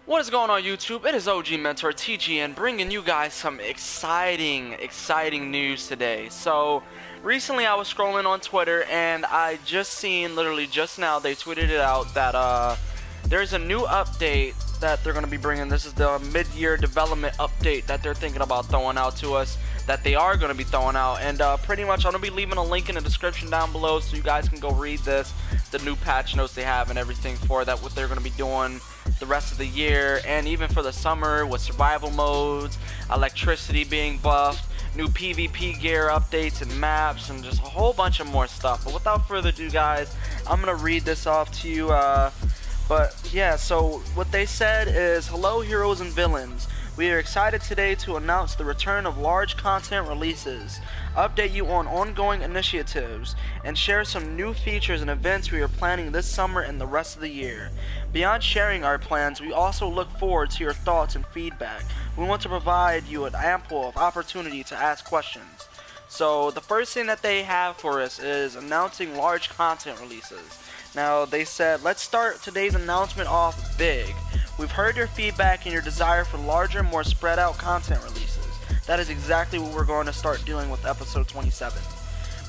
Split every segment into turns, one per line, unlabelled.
What is going on YouTube? It is OG Mentor TGN bringing you guys some exciting news today. So recently I was scrolling on Twitter and I just seen, literally just now, they tweeted it out that there's a new update that they're going to be bringing. This is the mid-year development update that they're thinking about throwing out to us, that they are going to be throwing out. And pretty much I'm going to be leaving a link in the description down below so you guys can go read this, the new patch notes they have and everything for that, what they're going to be doing the rest of the year and even for the summer with survival modes, electricity being buffed, new PvP gear updates and maps, and just a whole bunch of more stuff. But without further ado, guys, I'm gonna read this off to you. But yeah, so what they said is, hello heroes and villains. We are excited today to announce the return of large content releases, update you on ongoing initiatives, and share some new features and events we are planning this summer and the rest of the year. Beyond sharing our plans, we also look forward to your thoughts and feedback. We want to provide you an ample of opportunity to ask questions. So the first thing that they have for us is announcing large content releases. Now they said, let's start today's announcement off big. We've heard your feedback and your desire for larger, more spread out content releases. That is exactly what we're going to start doing with episode 27.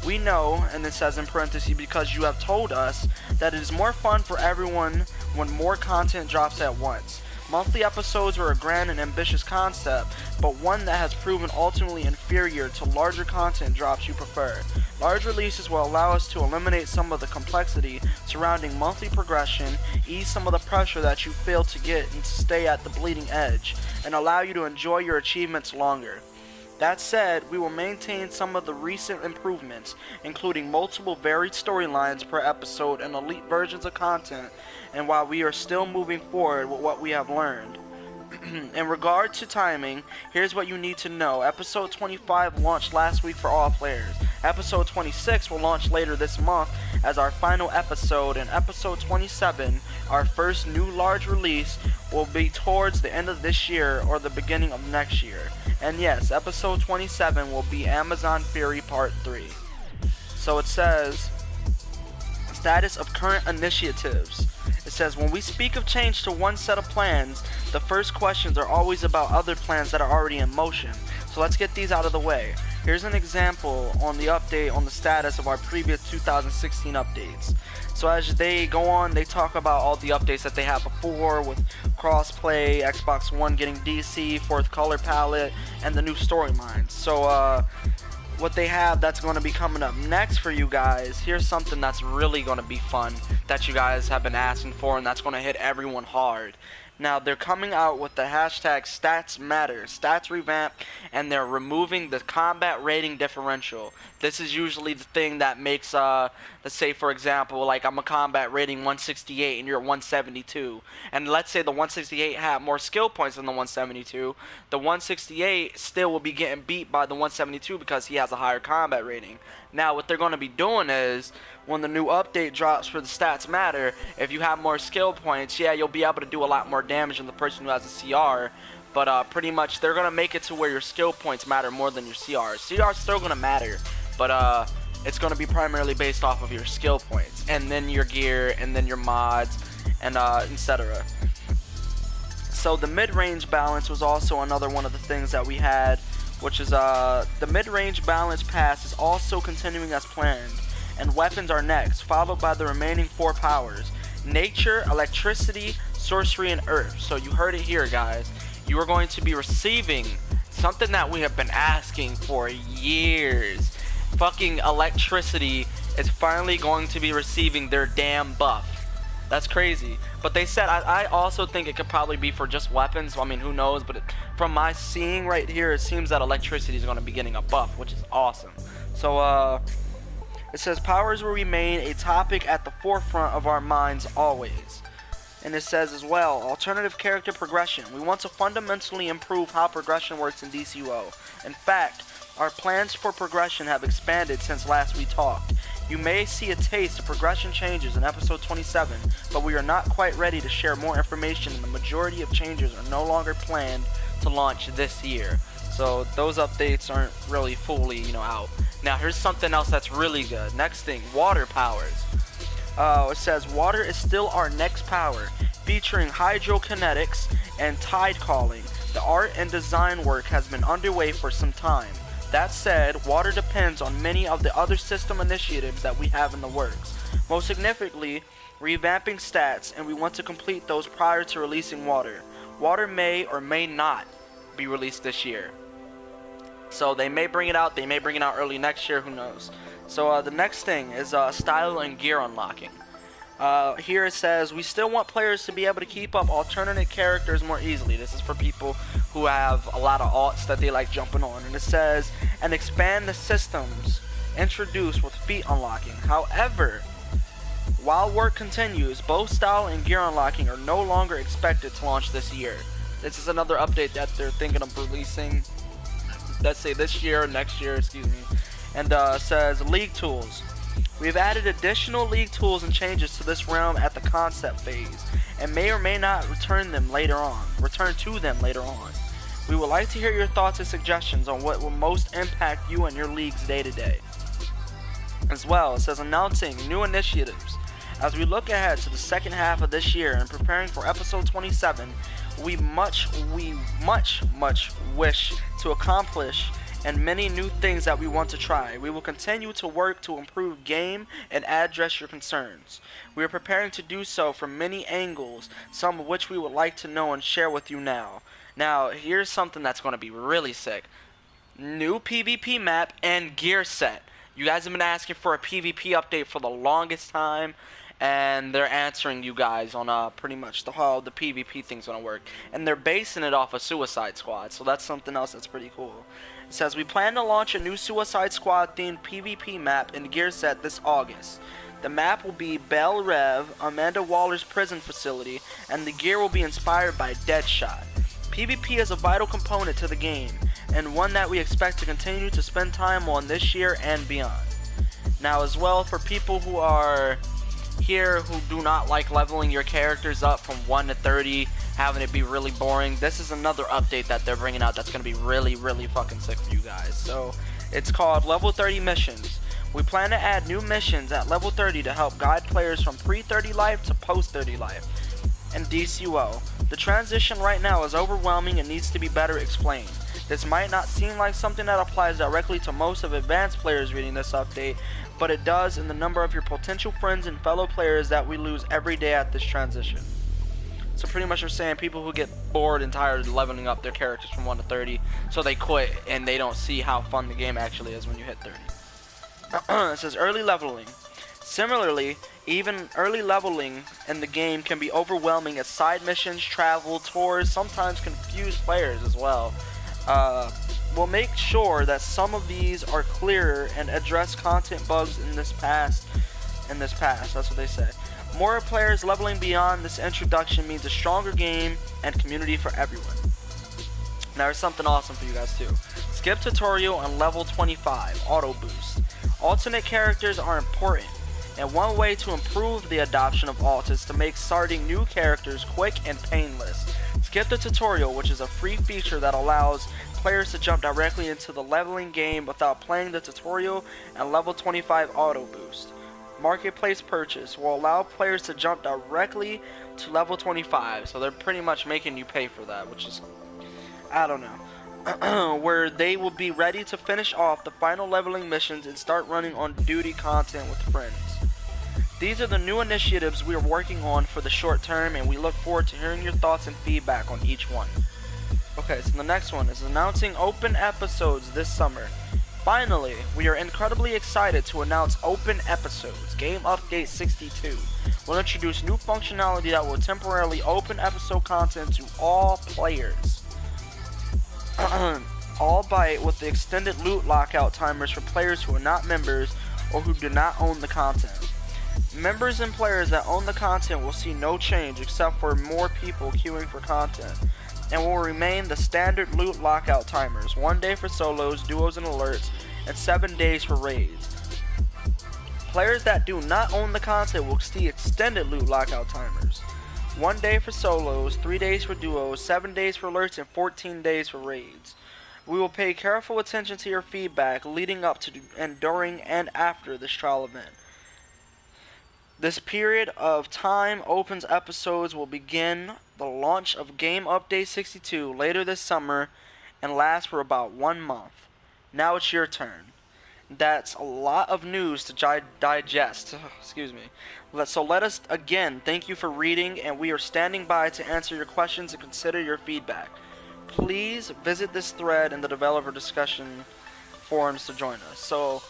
We know, and it says in parentheses, because you have told us that it is more fun for everyone when more content drops at once. Monthly episodes are a grand and ambitious concept, but one that has proven ultimately inferior to larger content drops you prefer. Large releases will allow us to eliminate some of the complexity surrounding monthly progression, ease some of the pressure that you feel to get and to stay at the bleeding edge, and allow you to enjoy your achievements longer. That said, we will maintain some of the recent improvements, including multiple varied storylines per episode and elite versions of content, and while we are still moving forward with what we have learned. In regard to timing, here's what you need to know. Episode 25 launched last week for all players. Episode 26 will launch later this month as our final episode, and episode 27, our first new large release, will be towards the end of this year or the beginning of next year. And yes, episode 27 will be Amazon Fury Part 3. So it says, status of current initiatives. It says, when we speak of change to one set of plans, the first questions are always about other plans that are already in motion. So let's get these out of the way. Here's an example on the update on the status of our previous 2016 updates. So as they go on, they talk about all the updates that they had before with crossplay, Xbox One getting DC, fourth color palette, and the new storylines. So what they have that's going to be coming up next for you guys, here's something that's really going to be fun that you guys have been asking for, and that's going to hit everyone hard. Now they're coming out with the hashtag Stats Matter, stats revamp, and they're removing the combat rating differential. This is usually the thing that makes, let's say for example, like I'm a combat rating 168 and you're 172, and let's say the 168 had more skill points than the 172, the 168 still will be getting beat by the 172 because he has a higher combat rating. Now what they're going to be doing is, when the new update drops for the Stats Matter, if you have more skill points, yeah, you'll be able to do a lot more damage than the person who has a CR, but pretty much they're going to make it to where your skill points matter more than your CR. CR's still going to matter, but it's going to be primarily based off of your skill points, and then your gear, and then your mods, and etc. So the mid-range balance was also another one of the things that we had, which is the mid-range balance pass is also continuing as planned, and weapons are next, followed by the remaining 4 powers: nature, electricity, sorcery, and earth. So you heard it here, guys. You are going to be receiving something that we have been asking for years. Fucking electricity is finally going to be receiving their damn buff. That's crazy. But they said, I also think it could probably be for just weapons. I mean, who knows? But from my seeing right here, it seems that electricity is going to be getting a buff, which is awesome. So, it says, powers will remain a topic at the forefront of our minds always. And it says as well, alternative character progression. We want to fundamentally improve how progression works in DCUO. In fact, our plans for progression have expanded since last we talked. You may see a taste of progression changes in episode 27, but we are not quite ready to share more information, and the majority of changes are no longer planned to launch this year. So those updates aren't really fully, out. Now here's something else that's really good. Next thing, water powers. It says water is still our next power, featuring hydrokinetics and tide calling. The art and design work has been underway for some time. That said, water depends on many of the other system initiatives that we have in the works. Most significantly, revamping stats, and we want to complete those prior to releasing water. Water may or may not be released this year. So they may bring it out, they may bring it out early next year, who knows. So the next thing is style and gear unlocking. Here it says, we still want players to be able to keep up alternate characters more easily. This is for people who have a lot of alts that they like jumping on. And it says, and expand the systems introduced with feat unlocking. However, while work continues, both style and gear unlocking are no longer expected to launch this year. This is another update that they're thinking of releasing, let's say this year or next year, excuse me. And says league tools. We've added additional league tools and changes to this realm at the concept phase, and may or may not return to them later on. We would like to hear your thoughts and suggestions on what will most impact you and your leagues day to day. As well, it says announcing new initiatives. As we look ahead to the second half of this year and preparing for episode 27, we much wish to accomplish and many new things that we want to try. We will continue to work to improve game and address your concerns. We are preparing to do so from many angles, some of which we would like to know and share with you now. Now, here's something that's going to be really sick. New PvP map and gear set. You guys have been asking for a PvP update for the longest time, and they're answering you guys on pretty much how the PvP thing's going to work. And they're basing it off of Suicide Squad, so that's something else that's pretty cool. It says, we plan to launch a new Suicide Squad themed PvP map and gear set this August. The map will be Belle Rev, Amanda Waller's prison facility, and the gear will be inspired by Deadshot. PvP is a vital component to the game, and one that we expect to continue to spend time on this year and beyond. Now, as well, for people who are here who do not like leveling your characters up from 1 to 30, having it be really boring, this is another update that they're bringing out that's going to be really fucking sick for you guys. So it's called level 30 missions. We plan to add new missions at level 30 to help guide players from pre-30 life to post-30 life. And DCUO. The transition right now is overwhelming and needs to be better explained. This might not seem like something that applies directly to most of advanced players reading this update, but it does in the number of your potential friends and fellow players that we lose every day at this transition. So pretty much we're saying people who get bored and tired of leveling up their characters from 1 to 30, so they quit and they don't see how fun the game actually is when you hit 30. It says early leveling. Similarly, even early leveling in the game can be overwhelming as side missions, travel, tours sometimes confuse players as well. We'll make sure that some of these are clearer and address content bugs in this past. That's what they say. More players leveling beyond this introduction means a stronger game and community for everyone. Now there's something awesome for you guys too. Skip tutorial on level 25, auto boost. Alternate characters are important, and one way to improve the adoption of alt is to make starting new characters quick and painless. Skip the tutorial, which is a free feature that allows players to jump directly into the leveling game without playing the tutorial, and level 25 auto boost. Marketplace purchase will allow players to jump directly to level 25, so they're pretty much making you pay for that, which is, I don't know, where they will be ready to finish off the final leveling missions and start running on duty content with friends. These are the new initiatives we are working on for the short term, and we look forward to hearing your thoughts and feedback on each one. Okay, so the next one is announcing open episodes this summer. Finally, we are incredibly excited to announce open episodes. Game Update 62 will introduce new functionality that will temporarily open episode content to all players. Albeit with the extended loot lockout timers for players who are not members or who do not own the content. Members and players that own the content will see no change except for more people queuing for content, and will remain the standard loot lockout timers, 1 day for solos, duos and alerts, and 7 days for raids. Players that do not own the content will see extended loot lockout timers, 1 day for solos, 3 days for duos, 7 days for alerts, and 14 days for raids. We will pay careful attention to your feedback leading up to and during and after this trial event. This period of time opens episodes will begin the launch of Game Update 62 later this summer and last for about 1 month. Now it's your turn. That's a lot of news to digest. Excuse me. So let us again thank you for reading, and we are standing by to answer your questions and consider your feedback. Please visit this thread in the developer discussion forums to join us. So,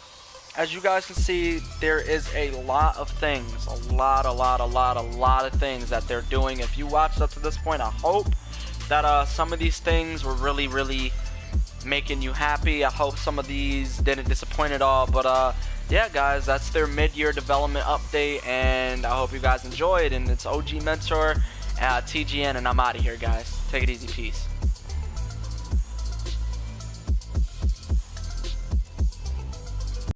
as you guys can see, there is a lot of things, a lot of things that they're doing. If you watched up to this point, I hope that some of these things were really making you happy. I hope some of these didn't disappoint at all. But yeah, guys, that's their mid-year development update, and I hope you guys enjoyed. And it's OG Mentor, TGN, and I'm out of here, guys. Take it easy, peace.